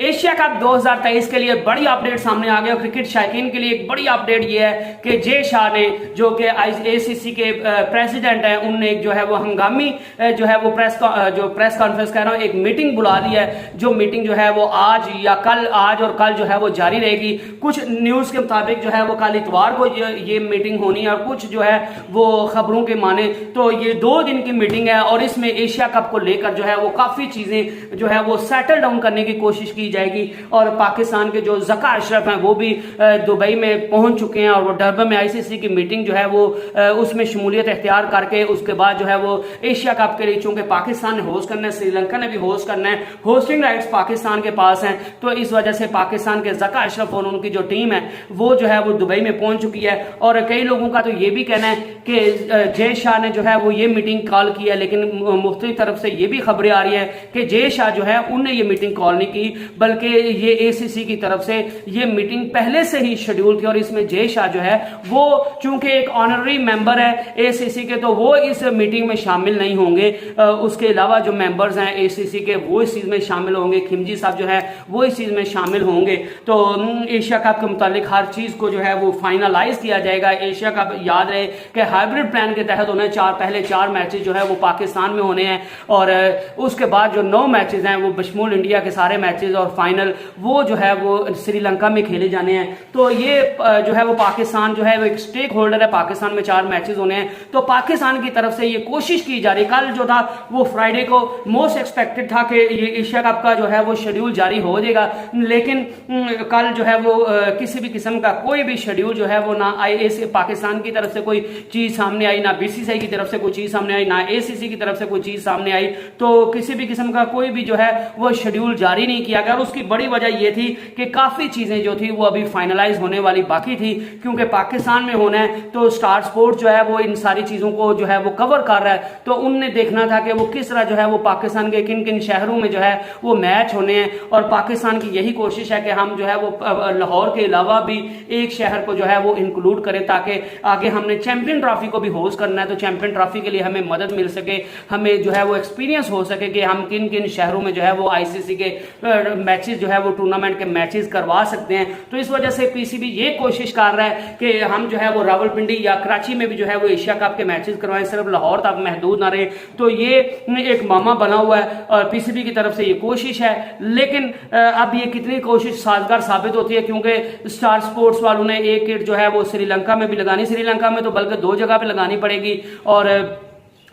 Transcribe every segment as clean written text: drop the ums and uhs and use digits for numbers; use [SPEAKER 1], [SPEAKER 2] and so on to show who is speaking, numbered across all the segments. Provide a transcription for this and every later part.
[SPEAKER 1] Asia cup 2023 के लिए बड़ी अपडेट सामने आ गया। क्रिकेट शायकीन के लिए एक बड़ी अपडेट ये है कि जय शाह ने, जो कि ACC के प्रेसिडेंट हैं, उनने जो है वो हंगामी जो है वो प्रेस कॉन्फ्रेंस कह रहा हूँ, एक मीटिंग बुला दी है। जो मीटिंग जो है वो आज और कल जो है वो जारी रहेगी। कुछ न्यूज के मुताबिक जो है वो कल इतवार को ये मीटिंग होनी है, और कुछ जो है वो खबरों के माने तो ये 2 दिन की मीटिंग है, और इसमें एशिया कप को लेकर जो है वो काफी चीजें जो है वो सेटल डाउन करने की कोशिश की जाएगी। और पाकिस्तान के जो ज़का अशरफ हैं वो भी दुबई में पहुंच चुके हैं, और वो डरबन में ICC की मीटिंग जो है वो उसमें शमूलियत इख्तियार करके उसके बाद जो है वो एशिया कप के लिए, चूंकि पाकिस्तान ने होस्ट करना है, श्रीलंका ने भी होस्ट करना है, होस्टिंग राइट्स पाकिस्तान के पास हैं, तो इस वजह से पाकिस्तान के ज़का अशरफ और उनकी जो टीम है वो जो है वो दुबई में पहुंच चुकी है। और कई लोगों का तो ये भी कहना है कि जय शाह ने जो है वो ये मीटिंग कॉल की है, लेकिन मुख्तलिफ तरफ से ये भी खबरें आ रही है कि जय शाह जो है उनने ये मीटिंग कॉल नहीं की, बल्कि ये ACC की तरफ से ये मीटिंग पहले से ही शेड्यूल थी। और इसमें जय शाह जो है वो चूंकि एक ऑनररी मेंबर है ACC के, तो वो इस मीटिंग में शामिल नहीं होंगे। उसके अलावा जो मेंबर्स हैं ACC के वो इस चीज में शामिल होंगे। खिमजी साहब जो है वो इस चीज में शामिल होंगे। तो एशिया कप के मुतालिक हर चीज को जो है वो फाइनलाइज किया जाएगा। एशिया कप याद रहे कि हाइब्रिड प्लान के तहत होने पहले 4 मैचेस जो है वो पाकिस्तान में होने हैं, और उसके बाद जो 9 मैचेस हैं वो बशमूल इंडिया के सारे मैचेस और फाइनल वो जो है वो श्रीलंका में खेले जाने हैं। तो ये जो है वो पाकिस्तान जो है वो एक स्टेक होल्डर है। पाकिस्तान में 4 मैचेस होने हैं, तो पाकिस्तान की तरफ से ये कोशिश की जा रही। कल जो था वो फ्राइडे को मोस्ट एक्सपेक्टेड था कि ये एशिया कप का जो है वो शेड्यूल जारी हो जाएगा, लेकिन कल जो है वो किसी भी किस्म का कोई भी शेड्यूल जो है वो ना पाकिस्तान की तरफ से कोई चीज सामने आई, ना BCCI की तरफ से कोई चीज सामने आई, ना ACC की तरफ से कोई चीज सामने आई। तो किसी भी किस्म का कोई भी जो है वो शेड्यूल जारी नहीं किया गया। और उसकी बड़ी वजह यह थी कि काफी चीजें जो थी वो अभी फाइनलाइज होने वाली बाकी थी, क्योंकि पाकिस्तान में होना है तो स्टार स्पोर्ट जो है वो इन सारी चीजों को जो है वो कवर कर रहा है। तो उनने देखना था कि वो किस तरह जो है वो पाकिस्तान के किन किन शहरों में जो है वो मैच होने हैं, और पाकिस्तान की यही कोशिश है कि हम जो है वो लाहौर के अलावा भी एक शहर को जो है वो इंक्लूड करें, ताकि आगे हमने चैंपियन ट्रॉफी को भी होस्ट करना है, तो चैंपियन ट्रॉफी के लिए हमें मदद मिल सके, हमें जो है वो एक्सपीरियंस हो सके कि हम किन किन शहरों में जो है वो ICC के मैचेस जो है वो टूर्नामेंट के मैचेस करवा सकते हैं। तो इस वजह से PCB ये कोशिश कर रहा है कि हम जो है वो रावलपिंडी या कराची में भी जो है वो एशिया कप के मैचेस करवाएं, सिर्फ लाहौर तक महदूद ना रहे। तो ये एक मामा बना हुआ है और PCB की तरफ से ये कोशिश है, लेकिन अब ये कितनी कोशिश साजगार साबित होती है, क्योंकि स्टार स्पोर्ट्स वालों ने एक किट जो है वो श्रीलंका में भी लगानी, श्रीलंका में तो बल्कि 2 जगह पे लगानी पड़ेगी, और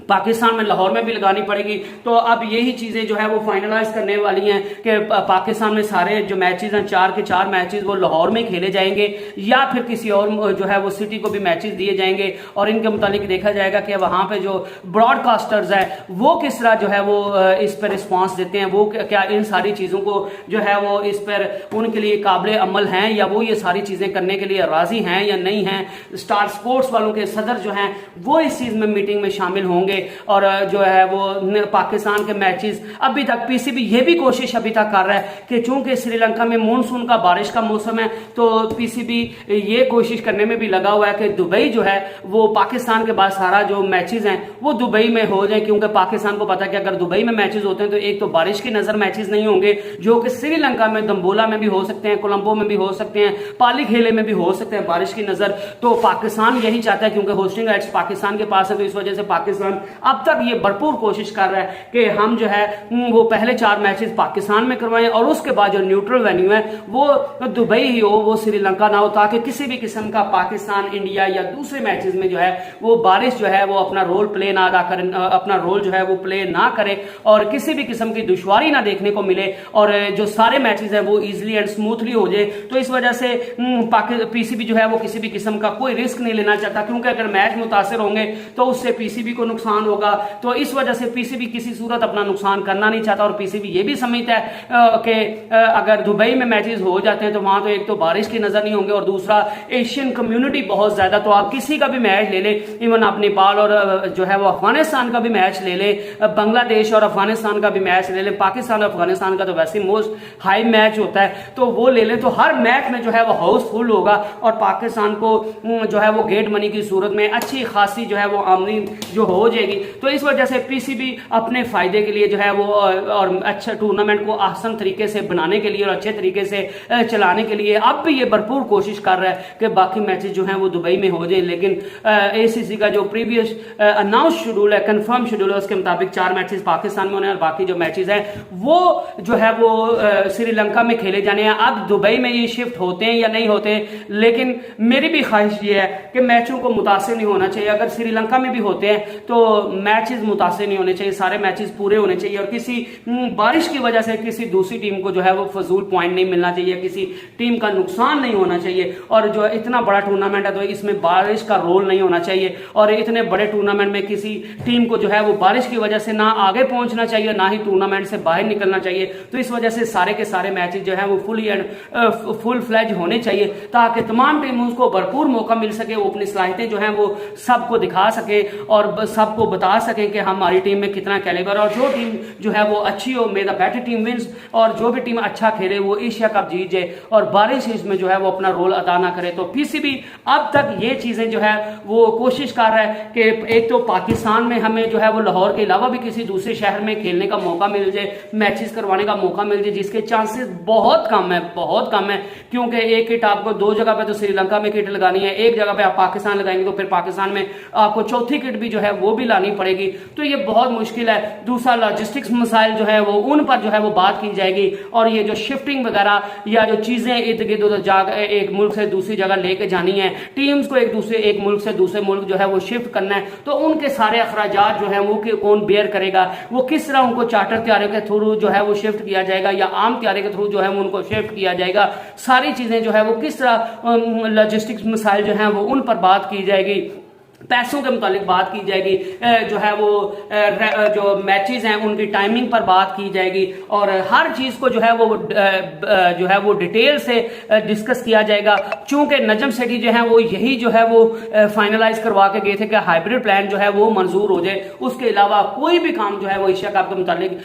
[SPEAKER 1] पाकिस्तान में लाहौर में भी लगानी पड़ेगी। तो अब यही चीजें जो है वो फाइनलाइज करने वाली हैं कि पाकिस्तान में सारे जो मैचेस हैं 4 के 4 मैचेस वो लाहौर में खेले जाएंगे, या फिर किसी और जो है वो सिटी को भी मैचेस दिए जाएंगे, और इनके मुतालिक देखा जाएगा कि वहां पे जो ब्रॉडकास्टर्स हैं वो किस तरह जो है वो इस पर रिस्पॉन्स देते हैं, वो क्या इन सारी चीजों को जो है वो इस पर उनके लिए काबिल अमल हैं, या वो ये सारी चीजें करने के लिए राजी हैं या नहीं हैं। स्टार स्पोर्ट्स वालों के सदर जो हैं वो इस चीज में मीटिंग में शामिल होंगे, और जो है वो पाकिस्तान के मैचेस अभी तक PCB ये भी कोशिश अभी तक कर रहा है कि चूंकि श्रीलंका में मानसून का बारिश का मौसम है, तो PCB ये कोशिश करने में भी लगा हुआ है कि दुबई जो है वो पाकिस्तान के बाद सारा जो मैचेस हैं वो दुबई में हो जाए, क्योंकि पाकिस्तान को पता है कि अगर दुबई में मैचेस होते हैं तो एक तो बारिश की नजर मैचेस नहीं होंगे, जो कि श्रीलंका में दम्बोला में भी हो सकते हैं, कोलंबो में भी हो सकते हैं, पाली खेले में भी हो सकते हैं बारिश की नजर। तो पाकिस्तान यही चाहता है, क्योंकि होस्टिंग राइट्स पाकिस्तान के पास है, तो इस वजह से पाकिस्तान अब तक ये भरपूर कोशिश कर रहा है कि हम जो है वो पहले 4 मैचेस पाकिस्तान में करवाएं, और उसके बाद जो न्यूट्रल वेन्यू है वो दुबई ही हो, वो श्रीलंका ना हो, ताकि किसी भी किस्म का पाकिस्तान, इंडिया या दूसरे मैचेस में जो है वो बारिश जो है वो अपना रोल प्ले ना अदा करे, अपना रोल जो है वो प्ले ना करे, और किसी भी किस्म की दुश्वारी ना देखने को मिले, और जो सारे मैचेस हैं वो इजिली एंड स्मूथली हो जाए। तो इस वजह से PCB जो है वो किसी भी किस्म का कोई रिस्क नहीं लेना चाहता, क्योंकि अगर मैच मुतासिर होंगे तो उससे PCB को नुकसान होगा। तो इस वजह से PCB किसी सूरत अपना नुकसान करना नहीं चाहता, और PCB ये भी समझता है कि अगर दुबई में मैचेस हो जाते हैं तो वहां तो एक तो बारिश की नजर नहीं होंगे, और दूसरा एशियन कम्युनिटी बहुत ज्यादा, तो आप किसी का भी मैच ले लें, इवन आप नेपाल और जो है वो अफगानिस्तान का भी मैच ले लें, बांग्लादेश और अफगानिस्तान का भी मैच ले लें, पाकिस्तान और अफगानिस्तान का तो वैसे मोस्ट हाई मैच होता है, तो वो ले लें, तो हर मैच में जो है वो हाउसफुल होगा, और पाकिस्तान को जो है वो गेट मनी की सूरत में अच्छी खासी जो है वो आमदनी जो हो जाएगी। जाएगी। तो इस वजह से पीसीबी अपने फायदे के लिए जो है वो और अच्छा टूर्नामेंट को आसान तरीके से बनाने के लिए और अच्छे तरीके से चलाने के लिए अब भी ये भरपूर कोशिश कर रहा है कि बाकी मैचेस जो हैं वो दुबई में हो जाए। लेकिन एसीसी का जो प्रीवियस अनाउंस शेड्यूल है, कंफर्म शेड्यूल है, उसके मुताबिक 4 मैचेस पाकिस्तान में होने हैं और बाकी जो मैचेस हैं वो जो है वो श्रीलंका में खेले जाने हैं। अब दुबई में ये शिफ्ट होते हैं या नहीं होते, लेकिन मेरी भी ख्वाहिश ये है कि मैचों को मुतासिर नहीं होना चाहिए। अगर श्रीलंका में भी होते हैं तो मैचेस मुतासिर नहीं होने चाहिए, सारे मैचेस पूरे होने चाहिए और किसी बारिश की वजह से किसी दूसरी टीम को जो है वो फजूल पॉइंट नहीं मिलना चाहिए, किसी टीम का नुकसान नहीं होना चाहिए। और जो इतना बड़ा टूर्नामेंट है तो इसमें बारिश का रोल नहीं होना चाहिए और इतने बड़े टूर्नामेंट में किसी टीम को जो है वो बारिश की वजह से ना आगे पहुंचना चाहिए ना ही टूर्नामेंट से बाहर निकलना चाहिए। तो इस वजह से सारे के सारे मैचेस जो है वो फुल फ्लैज होने चाहिए ताकि तमाम टीमों को भरपूर मौका मिल सके, वो अपनी सलाहियतें जो है वो सबको दिखा सके और सबको बता सके कि हमारी टीम में कितना कैलिबर, और जो टीम जो है वो अच्छी हो may the better team wins, और जो भी टीम अच्छा खेले वो एशिया कप जीत जाए और बारिश इसमें जो है वो अपना रोल अदा ना करे। तो पीसीबी अब तक ये चीजें जो है वो कोशिश कर रहा है कि एक तो पाकिस्तान में हमें जो है वो लाहौर के अलावा भी किसी दूसरे शहर में खेलने का मौका मिल जाए, मैचेस करवाने का मौका मिल जाए, जिसके चांसेस बहुत कम है क्योंकि एक किट आपको 2 जगह पे तो श्रीलंका में किट लगानी है, एक जगह पे आप पाकिस्तान लगाएंगे तो फिर पाकिस्तान में आपको चौथी किट भी जो है वो भी लानी पड़ेगी। तो ये बहुत मुश्किल है। दूसरा लॉजिस्टिक्स मसाइल जो है वो उन पर जो है वो बात की जाएगी और ये जो शिफ्टिंग वगैरह या जो चीजें इर्द गिर्द उधर एक मुल्क से दूसरी जगह लेके जानी है, टीम्स को एक मुल्क से दूसरे मुल्क जो है वो शिफ्ट करना है, तो उनके सारे अखराजात जो है वो कौन बेयर करेगा, वो किस तरह उनको चार्टर तैयारियों के थ्रू जो है वो शिफ्ट किया जाएगा या आम तैयारी के थ्रू जो है वो उनको शिफ्ट किया जाएगा, सारी चीजें जो है वो किस तरह लॉजिस्टिक्स मसाइल जो है वो उन पर बात की जाएगी, पैसों के मुतालिक बात की जाएगी, जो है वो जो मैचेस हैं उनकी टाइमिंग पर बात की जाएगी और हर चीज को जो है वो डिटेल से डिस्कस किया जाएगा। चूंकि नजम सेठी जो है वो यही जो है वो फाइनलाइज करवा के गए थे कि हाइब्रिड प्लान जो है वो मंजूर हो जाए, उसके अलावा कोई भी काम जो है वो एशिया कप के मुतालिक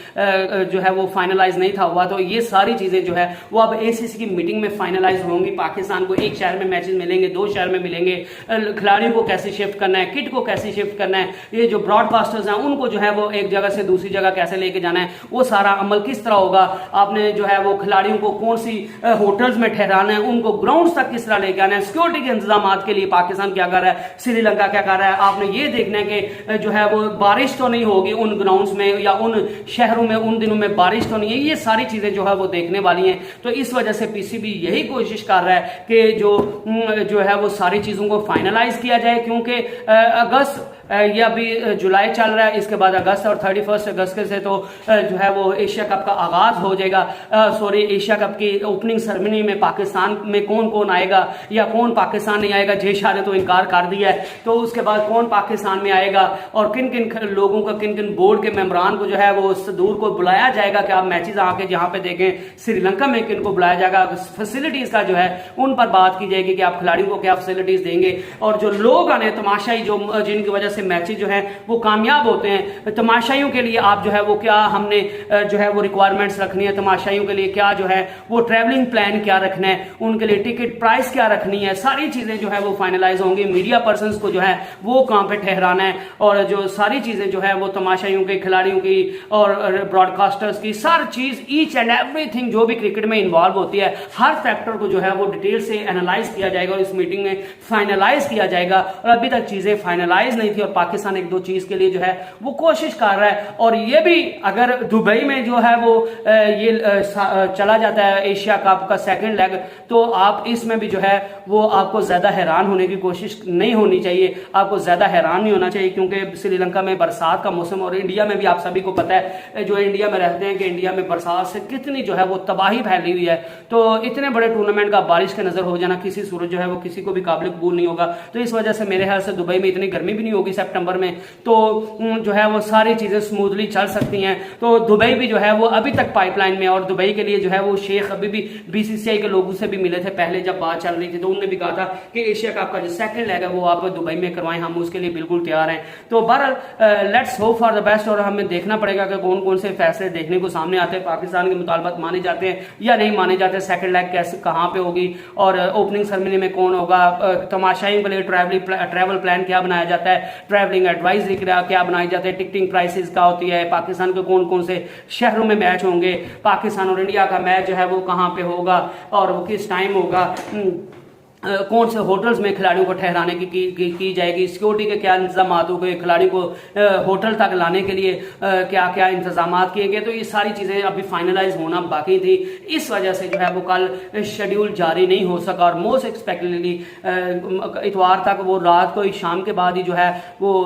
[SPEAKER 1] जो है वो फाइनलाइज नहीं था हुआ। तो ये सारी चीजें जो है वो अब एसीसी की मीटिंग में फाइनलाइज होंगी। पाकिस्तान को एक शहर में मैचेस मिलेंगे, 2 शहर में मिलेंगे, खिलाड़ियों को कैसे शिफ्ट करना है, किट को कैसे शिफ्ट करना है, ये जो ब्रॉडकास्टर्स हैं उनको जो है वो एक जगह से दूसरी जगह कैसे लेके जाना है, वो सारा अमल किस तरह होगा, आपने जो है वो खिलाड़ियों को कौन सी होटल्स में ठहराना है, उनको ग्राउंड्स तक किस तरह लेके आना है, सिक्योरिटी के इंतजाम के लिए पाकिस्तान क्या कर रहा है, श्रीलंका क्या कर रहा है, आपने ये देखना है कि जो है वो बारिश तो नहीं होगी उन ग्राउंड्स में या उन शहरों में उन दिनों में बारिश तो नहीं है, ये सारी चीजें जो है वो देखने वाली हैं। तो इस वजह से पीसीबी यही कोशिश कर रहा है कि जो है वो सारी चीजों को फाइनलाइज किया जाए, क्योंकि अगस्त ये अभी जुलाई चल रहा है, इसके बाद अगस्त और 31 अगस्त से तो जो है वो एशिया कप का आगाज हो जाएगा। एशिया कप की ओपनिंग सेरेमनी में पाकिस्तान में कौन कौन आएगा या कौन पाकिस्तान नहीं आएगा, जय शाह ने तो इनकार कर दिया है, तो उसके बाद कौन पाकिस्तान में आएगा और किन किन लोगों का, किन किन बोर्ड के मेंबरान को जो है वो दूर को बुलाया जाएगा कि आप मैचेस आके जहां पे देखें, श्रीलंका में किन को बुलाया जाएगा, फैसिलिटीज का जो है उन पर बात की जाएगी कि आप खिलाड़ियों को क्या फैसिलिटीज देंगे, और जो लोग आने तमाशाई जो जिनकी वजह से मैचेस जो हैं वो कामयाब होते हैं, तमाशाइयों के लिए आप जो है वो क्या हमने जो है वो रिक्वायरमेंट्स रखनी है, तमाशाइयों के लिए क्या जो है वो ट्रैवलिंग प्लान क्या रखना है, उनके लिए टिकट प्राइस क्या रखनी है, सारी चीजें जो है वो फाइनलाइज होंगी। मीडिया पर्संस को जो है वो कहां पे ठहराना है और जो सारी चीजें जो है वो तमाशाइयों के, खिलाड़ियों की और ब्रॉडकास्टर्स की, सारी चीज ईच एंड एवरीथिंग जो भी क्रिकेट में इन्वॉल्व होती है, हर फैक्टर को जो है वो डिटेल से एनालाइज किया जाएगा और इस मीटिंग में फाइनलाइज किया जाएगा। और अभी तक चीजें फाइनलाइज नहीं थी और पाकिस्तान 1-2 चीज के लिए जो है वो कोशिश कर रहा है। और ये भी अगर दुबई में जो है वो ये चला जाता है एशिया कप का सेकंड लेग, तो आप इसमें भी जो है वो आपको ज्यादा हैरान होने की कोशिश नहीं होनी चाहिए, आपको ज्यादा हैरान नहीं होना चाहिए, क्योंकि श्रीलंका में बरसात का मौसम और इंडिया में भी आप सभी को पता है जो इंडिया में रहते हैं कि इंडिया में बरसात से कितनी जो है वो तबाही फैली हुई है। तो इतने बड़े टूर्नामेंट का बारिश के नजर हो जाना किसी सूरत जो है वो किसी को भी काबिल कबूल नहीं होगा। तो इस वजह से मेरे ख्याल से दुबई में इतनी गर्मी भी नहीं होगी सितंबर में, तो जो है वो सारी चीजें स्मूथली चल सकती हैं। तो दुबई भी जो है वो अभी तक पाइपलाइन में, और दुबई के लिए जो है वो शेख अभी भी बीसीसीआई के लोगों से भी मिले थे पहले जब बात चल रही थी, तो उन्होंने भी कहा था कि एशिया कप का जो सेकंड लेग है वो आप दुबई में करवाएं, हम उसके लिए बिल्कुल तैयार हैं। तो बहरहाल let's hope for the best, और हमें देखना पड़ेगा कि कौन कौन से फैसले देखने को सामने आते हैं, पाकिस्तान के मुतालबात माने जाते हैं या नहीं माने जाते, सेकंड लेग कैसे कहाँ पे होगी और ओपनिंग सेरेमनी में कौन होगा, तमाशाइयों के लिए ट्रैवल प्लान क्या बनाया जाता है, ट्रैवलिंग एडवाइजरी क्या बनाई जाती है, टिकटिंग प्राइसेस क्या होती है, पाकिस्तान के कौन कौन से शहरों में मैच होंगे, पाकिस्तान और इंडिया का मैच जो है वो कहाँ पे होगा और वो किस टाइम होगा, कौन से होटल्स में खिलाड़ियों को ठहराने की जाएगी, सिक्योरिटी के क्या इंतजाम होंगे, खिलाड़ी को होटल तक लाने के लिए क्या क्या इंतजाम किए गए। तो ये सारी चीज़ें अभी फाइनलाइज होना बाकी थी, इस वजह से जो है वो कल शेड्यूल जारी नहीं हो सका और मोस्ट एक्सपेक्टेडली इतवार तक वो रात को ही शाम के बाद ही जो है वो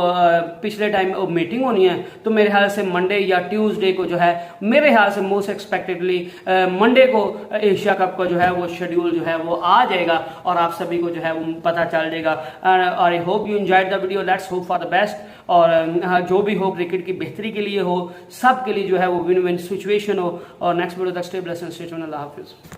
[SPEAKER 1] पिछले टाइम मीटिंग होनी है। तो मेरे ख्याल से मंडे या ट्यूसडे को जो है मेरे ख्याल से मोस्ट एक्सपेक्टेडली मंडे को एशिया कप का जो है वो शेड्यूल जो है वो आ जाएगा और आप सभी को जो है वो पता चल जाएगा। और I hope you enjoyed the video, let's hope for the best. और जो भी हो क्रिकेट की बेहतरी के लिए हो, सब के लिए जो है वो विन विन सिचुएशन हो। और नेक्स्ट वीडियो तक stay blessed and stay tuned. अल्लाह हाफिज़।